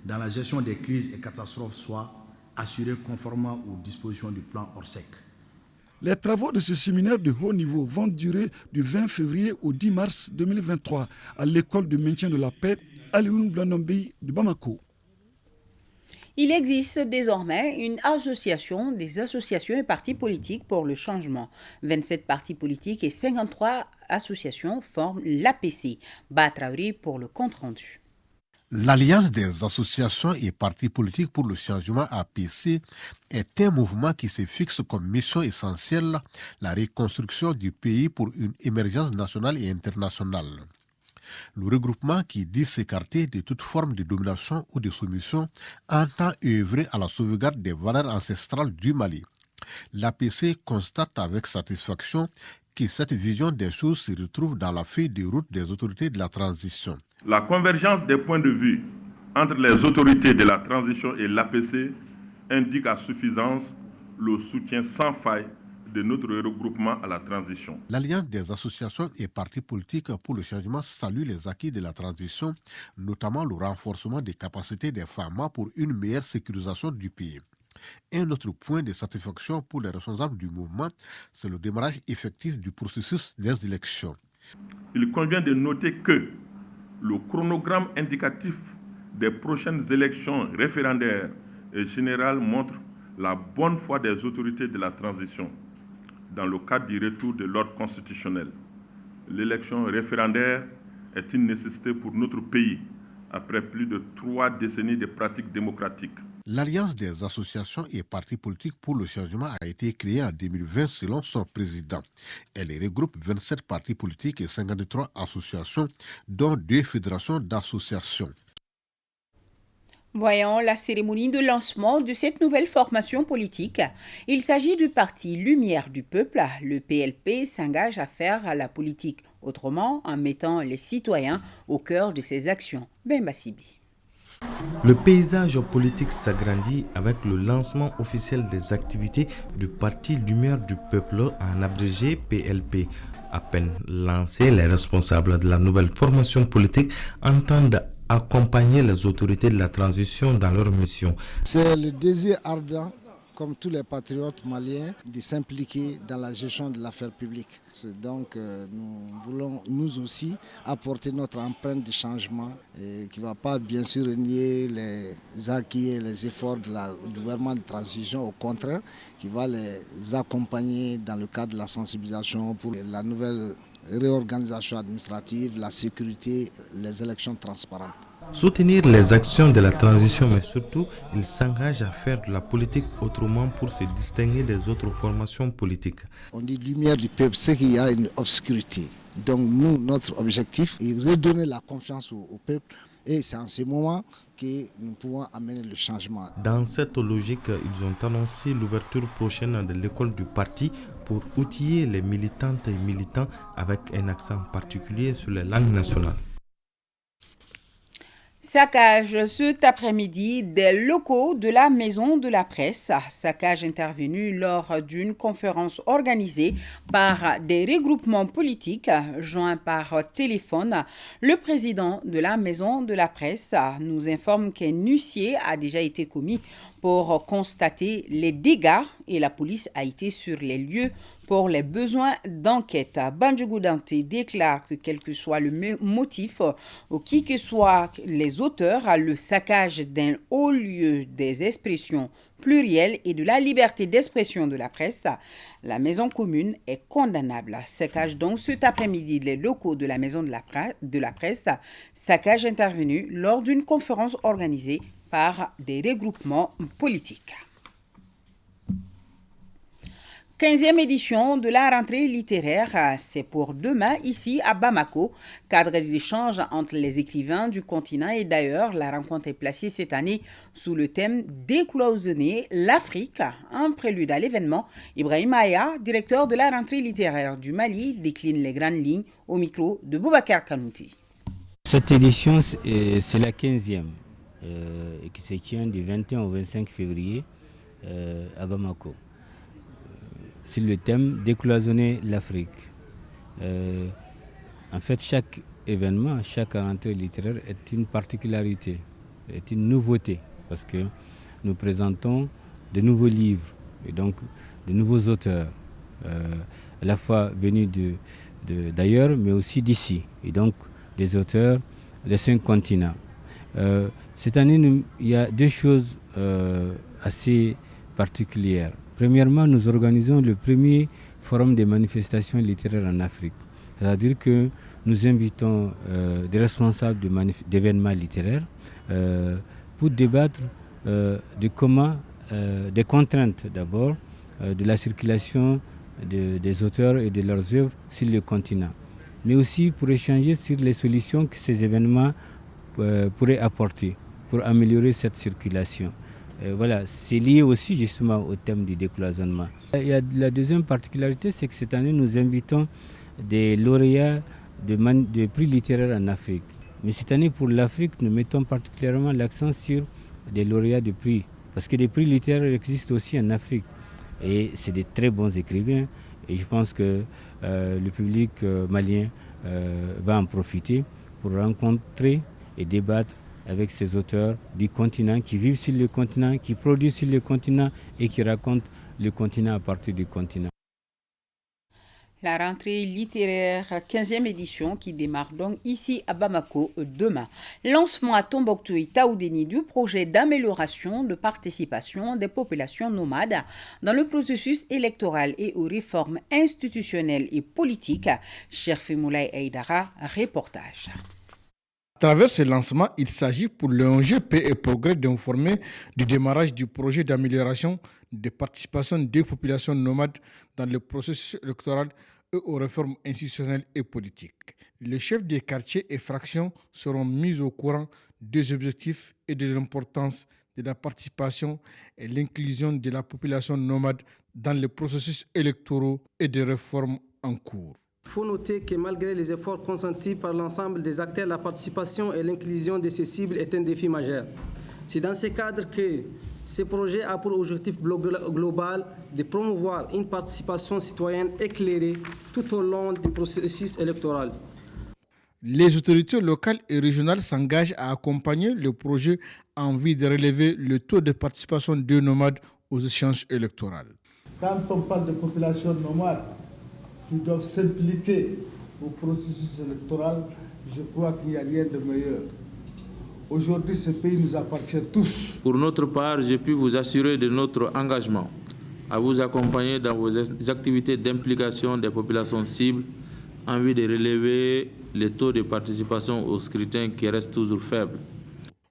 dans la gestion des crises et catastrophes soit assuré conformément aux dispositions du plan Orsec. Les travaux de ce séminaire de haut niveau vont durer du 20 février au 10 mars 2023 à l'école de maintien de la paix Alioune Blandombi de Bamako. Il existe désormais une association des associations et partis politiques pour le changement. 27 partis politiques et 53 associations forment l'APC. Batraouri pour le compte-rendu. L'Alliance des associations et partis politiques pour le changement APC est un mouvement qui se fixe comme mission essentielle la reconstruction du pays pour une émergence nationale et internationale. Le regroupement qui dit s'écarter de toute forme de domination ou de soumission entend œuvrer à la sauvegarde des valeurs ancestrales du Mali. L'APC constate avec satisfaction que cette vision des choses se retrouve dans la feuille de route des autorités de la transition. La convergence des points de vue entre les autorités de la transition et l'APC indique à suffisance le soutien sans faille de notre regroupement à la transition. L'Alliance des associations et partis politiques pour le changement salue les acquis de la transition, notamment le renforcement des capacités des femmes pour une meilleure sécurisation du pays. Un autre point de satisfaction pour les responsables du mouvement, c'est le démarrage effectif du processus des élections. Il convient de noter que le chronogramme indicatif des prochaines élections référendaires et générales montre la bonne foi des autorités de la transition dans le cadre du retour de l'ordre constitutionnel. L'élection référendaire est une nécessité pour notre pays après plus de 3 décennies de pratiques démocratiques. L'Alliance des associations et partis politiques pour le changement a été créée en 2020 selon son président. Elle regroupe 27 partis politiques et 53 associations, dont 2 fédérations d'associations. Voyons la cérémonie de lancement de cette nouvelle formation politique. Il s'agit du parti Lumière du Peuple. Le PLP s'engage à faire la politique autrement en mettant les citoyens au cœur de ses actions. Bemba Sibi. Le paysage politique s'agrandit avec le lancement officiel des activités du parti Lumière du Peuple, en abrégé PLP. À peine lancés, les responsables de la nouvelle formation politique entendent accompagner les autorités de la transition dans leur mission. C'est le désir ardent, comme tous les patriotes maliens, de s'impliquer dans la gestion de l'affaire publique. C'est donc nous voulons nous aussi apporter notre empreinte de changement qui ne va pas bien sûr nier les acquis et les efforts du gouvernement de transition, au contraire, qui va les accompagner dans le cadre de la sensibilisation pour la nouvelle réorganisation administrative, la sécurité, les élections transparentes. Soutenir les actions de la transition, mais surtout, il s'engage à faire de la politique autrement pour se distinguer des autres formations politiques. On dit lumière du peuple, c'est qu'il y a une obscurité. Donc nous, notre objectif est de redonner la confiance au peuple. Et c'est en ce moment que nous pouvons amener le changement. Dans cette logique, ils ont annoncé l'ouverture prochaine de l'école du parti pour outiller les militantes et militants avec un accent particulier sur les langues nationales. Saccage cet après-midi des locaux de la Maison de la Presse. Saccage intervenu lors d'une conférence organisée par des regroupements politiques joints par téléphone. Le président de la Maison de la Presse nous informe qu'un huissier a déjà été commis pour constater les dégâts et la police a été sur les lieux pour les besoins d'enquête. Bandjougou Dante déclare que quel que soit le motif ou qui que soient les auteurs, le saccage d'un haut lieu des expressions plurielles et de la liberté d'expression de la presse, la maison commune est condamnable. Saccage donc cet après-midi les locaux de la maison de la presse, saccage intervenu lors d'une conférence organisée par des regroupements politiques. 15e édition de la rentrée littéraire, c'est pour demain ici à Bamako. Cadre d'échange entre les écrivains du continent et d'ailleurs, la rencontre est placée cette année sous le thème « Décloisonner l'Afrique ». En prélude à l'événement, Ibrahim Aya, directeur de la rentrée littéraire du Mali, décline les grandes lignes au micro de Boubacar Kanouti. Cette édition, c'est la 15e qui se tient du 21 au 25 février à Bamako. C'est le thème « Décloisonner l'Afrique ». En fait, chaque événement, chaque rentrée littéraire est une particularité, est une nouveauté, parce que nous présentons de nouveaux livres, et donc de nouveaux auteurs, à la fois venus d'ailleurs, mais aussi d'ici, et donc des auteurs des 5 continents. Cette année, il y a 2 choses assez particulières. Premièrement, nous organisons le premier forum des manifestations littéraires en Afrique. C'est-à-dire que nous invitons des responsables d'événements littéraires pour débattre des contraintes d'abord, de la circulation des auteurs et de leurs œuvres sur le continent, mais aussi pour échanger sur les solutions que ces événements pourraient apporter pour améliorer cette circulation. Voilà, c'est lié aussi justement au thème du décloisonnement. Il y a la deuxième particularité, c'est que cette année nous invitons des lauréats de prix littéraires en Afrique. Mais cette année pour l'Afrique, nous mettons particulièrement l'accent sur des lauréats de prix, parce que des prix littéraires existent aussi en Afrique. Et c'est des très bons écrivains, et je pense que le public malien va en profiter pour rencontrer et débattre avec ces auteurs du continent, qui vivent sur le continent, qui produisent sur le continent et qui racontent le continent à partir du continent. La rentrée littéraire 15e édition qui démarre donc ici à Bamako demain. Lancement à Tombouctou et Taoudéni du projet d'amélioration de participation des populations nomades dans le processus électoral et aux réformes institutionnelles et politiques. Cherfi Moulay Aïdara, reportage. À travers ce lancement, il s'agit pour l'ONG Paix et Progrès d'informer du démarrage du projet d'amélioration de participation des populations nomades dans le processus électoral et aux réformes institutionnelles et politiques. Les chefs des quartiers et fractions seront mis au courant des objectifs et de l'importance de la participation et l'inclusion de la population nomade dans les processus électoraux et des réformes en cours. Il faut noter que malgré les efforts consentis par l'ensemble des acteurs, la participation et l'inclusion de ces cibles est un défi majeur. C'est dans ce cadre que ce projet a pour objectif global de promouvoir une participation citoyenne éclairée tout au long du processus électoral. Les autorités locales et régionales s'engagent à accompagner le projet en vue de relever le taux de participation des nomades aux échéances électorales. Quand on parle de population nomade qui doivent s'impliquer au processus électoral, je crois qu'il n'y a rien de meilleur. Aujourd'hui, ce pays nous appartient tous. Pour notre part, je puis vous assurer de notre engagement à vous accompagner dans vos activités d'implication des populations cibles en vue de relever les taux de participation au scrutin qui restent toujours faibles.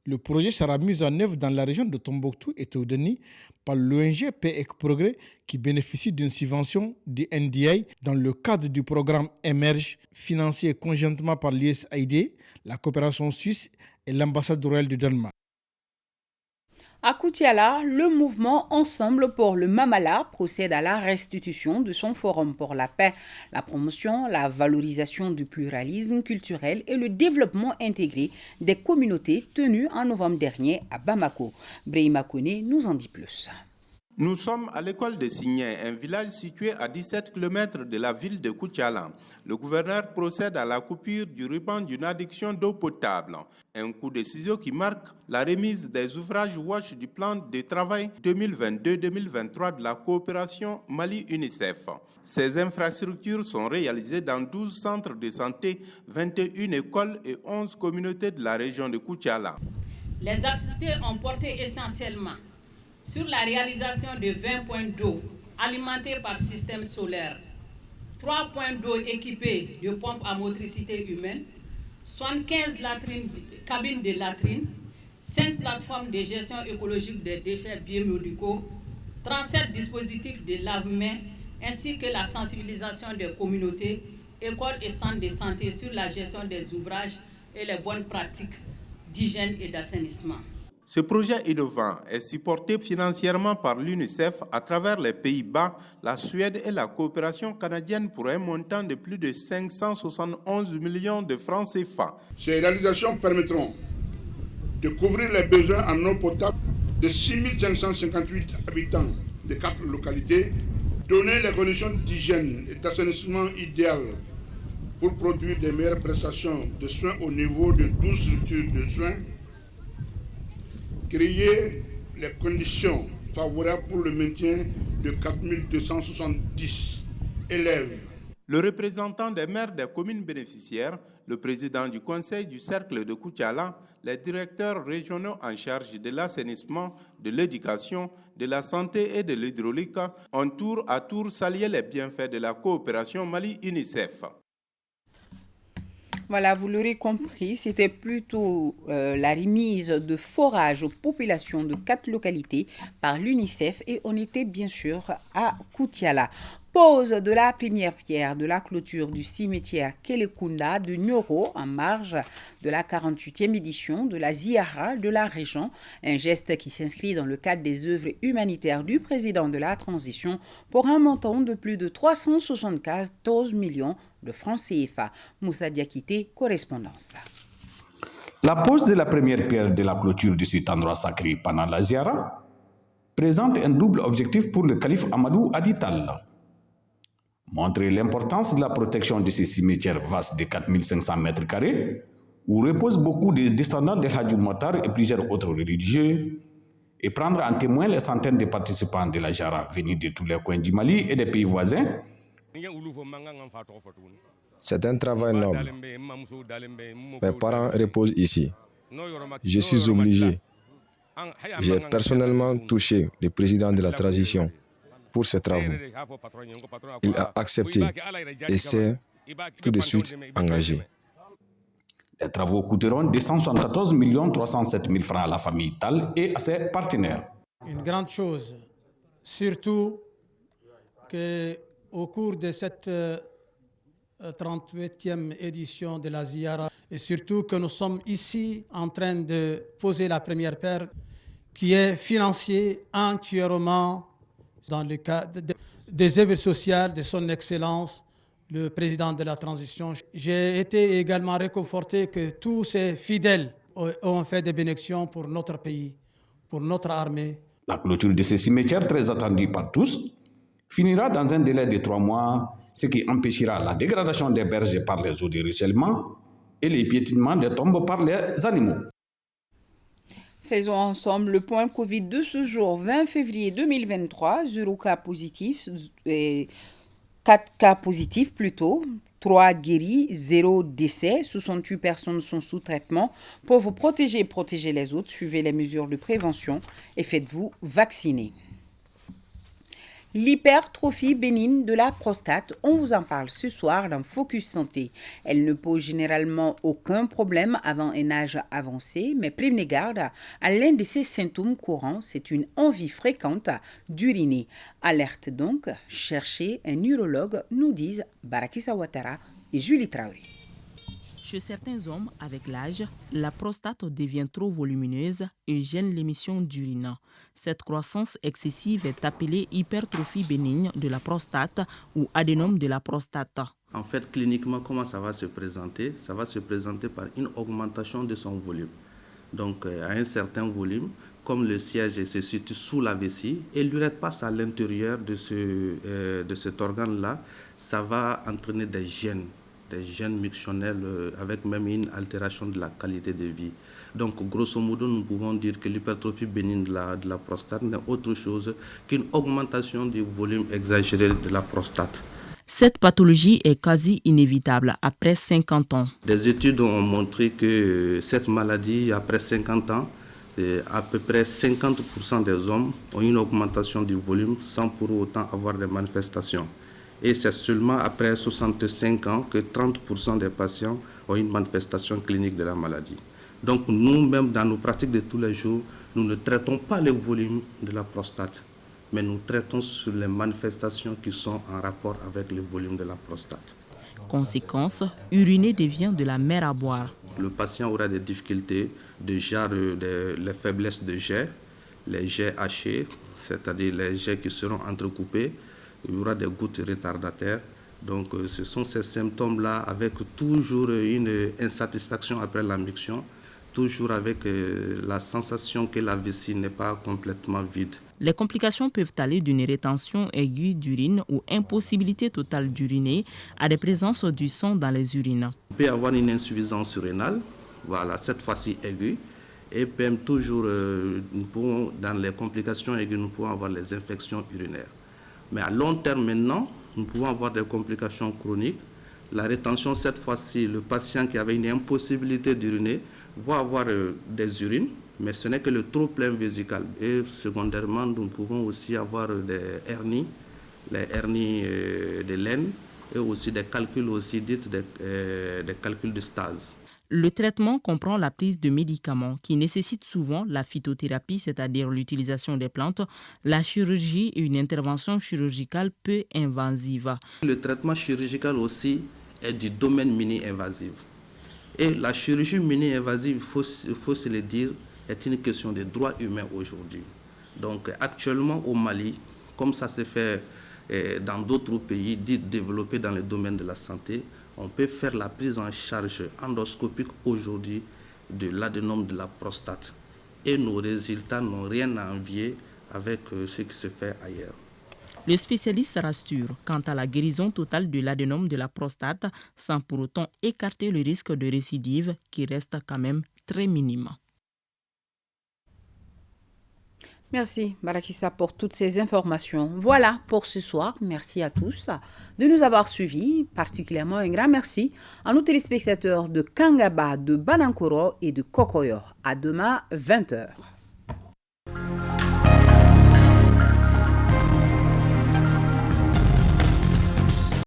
Le projet sera mis en œuvre dans la région de Tombouctou et Taoudéni par l'ONG Paix et Progrès qui bénéficie d'une subvention du NDI dans le cadre du programme Emerge, financé conjointement par l'USAID, la coopération suisse et l'ambassade royale du Danemark. À Koutiala, le mouvement Ensemble pour le Mamala procède à la restitution de son forum pour la paix, la promotion, la valorisation du pluralisme culturel et le développement intégré des communautés tenu en novembre dernier à Bamako. Brahima Kone nous en dit plus. Nous sommes à l'école de Signé, un village situé à 17 km de la ville de Koutiala. Le gouverneur procède à la coupure du ruban d'une adduction d'eau potable. Un coup de ciseau qui marque la remise des ouvrages WASH du plan de travail 2022-2023 de la coopération Mali-UNICEF. Ces infrastructures sont réalisées dans 12 centres de santé, 21 écoles et 11 communautés de la région de Koutiala. Les activités ont porté essentiellement sur la réalisation de 20 points d'eau alimentés par système solaire, 3 points d'eau équipés de pompes à motricité humaine, 75 cabines de latrines, 5 plateformes de gestion écologique des déchets biomédicaux, 37 dispositifs de lave-mains, ainsi que la sensibilisation des communautés, écoles et centres de santé sur la gestion des ouvrages et les bonnes pratiques d'hygiène et d'assainissement. Ce projet innovant est supporté financièrement par l'UNICEF à travers les Pays-Bas, la Suède et la coopération canadienne pour un montant de plus de 571 millions de francs CFA. Ces réalisations permettront de couvrir les besoins en eau potable de 6 558 habitants de 4 localités, donner les conditions d'hygiène et d'assainissement idéales pour produire des meilleures prestations de soins au niveau de 12 structures de soins, créer les conditions favorables pour le maintien de 4270 élèves. Le représentant des maires des communes bénéficiaires, le président du conseil du cercle de Koutiala, les directeurs régionaux en charge de l'assainissement, de l'éducation, de la santé et de l'hydraulique ont tour à tour salué les bienfaits de la coopération Mali-UNICEF. Voilà, vous l'aurez compris, c'était plutôt la remise de forage aux populations de 4 localités par l'UNICEF et on était bien sûr à Koutiala. Pose de la première pierre de la clôture du cimetière Kelekunda de Nyoro en marge de la 48e édition de la Ziara de la région. Un geste qui s'inscrit dans le cadre des œuvres humanitaires du président de la transition pour un montant de plus de 374 millions de francs CFA. Moussa Diakité, correspondance. La pose de la première pierre de la clôture de cet endroit sacré pendant la Ziara présente un double objectif pour le calife Amadou Adital. Montrer l'importance de la protection de ces cimetières vastes de 4500 mètres carrés, où reposent beaucoup de descendants de Hadjou Matar et plusieurs autres religieux, et prendre en témoin les centaines de participants de la Jara venus de tous les coins du Mali et des pays voisins C'est un travail noble. Mes parents reposent ici. Je suis obligé. J'ai personnellement touché le président de la transition pour ses travaux. Il a accepté et s'est tout de suite engagé. Les travaux coûteront 274 307 000 francs à la famille Tal et à ses partenaires. Une grande chose, surtout qu'au cours de cette 38e édition de la Ziyara, et surtout que nous sommes ici en train de poser la première pierre qui est financée entièrement dans le cadre des œuvres sociales de son Excellence, le président de la transition. J'ai été également réconforté que tous ces fidèles ont fait des bénédictions pour notre pays, pour notre armée. La clôture de ces cimetières, très attendue par tous, finira dans un délai de 3 mois, ce qui empêchera la dégradation des berges par les eaux de ruissellement et l'épiétinement des tombes par les animaux. Faisons ensemble le point Covid de ce jour, 20 février 2023. 0 cas positifs, 4 cas positifs plutôt, 3 guéris, 0 décès, 68 personnes sont sous traitement. Pour vous protéger et protéger les autres, suivez les mesures de prévention et faites-vous vacciner. L'hypertrophie bénigne de la prostate, on vous en parle ce soir dans Focus Santé. Elle ne pose généralement aucun problème avant un âge avancé, mais prévenez garde à l'un de ses symptômes courants, c'est une envie fréquente d'uriner. Alerte donc, cherchez un urologue, nous disent Barakissa Ouattara et Julie Traoré. Chez certains hommes, avec l'âge, la prostate devient trop volumineuse et gêne l'émission d'urine. Cette croissance excessive est appelée hypertrophie bénigne de la prostate ou adénome de la prostate. En fait, cliniquement, comment ça va se présenter? Ça va se présenter par une augmentation de son volume. Donc, à un certain volume, comme le siège se situe sous la vessie et l'urètre passe à l'intérieur de cet organe-là, ça va entraîner des gènes mictionnels avec même une altération de la qualité de vie. Donc, grosso modo, nous pouvons dire que l'hypertrophie bénigne de la prostate n'est autre chose qu'une augmentation du volume exagéré de la prostate. Cette pathologie est quasi inévitable après 50 ans. Des études ont montré que cette maladie, après 50 ans, à peu près 50% des hommes ont une augmentation du volume sans pour autant avoir des manifestations. Et c'est seulement après 65 ans que 30% des patients ont une manifestation clinique de la maladie. Donc nous-mêmes, dans nos pratiques de tous les jours, nous ne traitons pas le volume de la prostate, mais nous traitons sur les manifestations qui sont en rapport avec le volume de la prostate. Conséquence, uriner devient de la mer à boire. Le patient aura des difficultés de genre les faiblesses de jets, les jets hachés, c'est-à-dire les jets qui seront entrecoupés. Il y aura des gouttes retardataires. Donc ce sont ces symptômes-là avec toujours une insatisfaction après l'ambition, toujours avec la sensation que la vessie n'est pas complètement vide. Les complications peuvent aller d'une rétention aiguë d'urine ou impossibilité totale d'uriner à des présences du sang dans les urines. Il peut y avoir une insuffisance rénale, voilà, cette fois-ci aiguë. Et même toujours, dans les complications aiguës, nous pouvons avoir les infections urinaires. Mais à long terme maintenant, nous pouvons avoir des complications chroniques. La rétention, cette fois-ci, le patient qui avait une impossibilité d'uriner va avoir des urines, mais ce n'est que le trop-plein vésical. Et secondairement, nous pouvons aussi avoir des hernies, les hernies de l'aine, et aussi des calculs aussi dites des calculs de stase. Le traitement comprend la prise de médicaments qui nécessitent souvent la phytothérapie, c'est-à-dire l'utilisation des plantes, la chirurgie et une intervention chirurgicale peu invasive. Le traitement chirurgical aussi est du domaine mini-invasif. Et la chirurgie mini-invasive, il faut se le dire, est une question de droits humains aujourd'hui. Donc actuellement au Mali, comme ça se fait dans d'autres pays dits développés dans le domaine de la santé, on peut faire la prise en charge endoscopique aujourd'hui de l'adénome de la prostate. Et nos résultats n'ont rien à envier avec ce qui se fait ailleurs. Le spécialiste rassure quant à la guérison totale de l'adénome de la prostate sans pour autant écarter le risque de récidive qui reste quand même très minime. Merci Barakissa pour toutes ces informations. Voilà pour ce soir. Merci à tous de nous avoir suivis. Particulièrement un grand merci à nos téléspectateurs de Kangaba, de Banankoro et de Kokoyo. À demain 20h.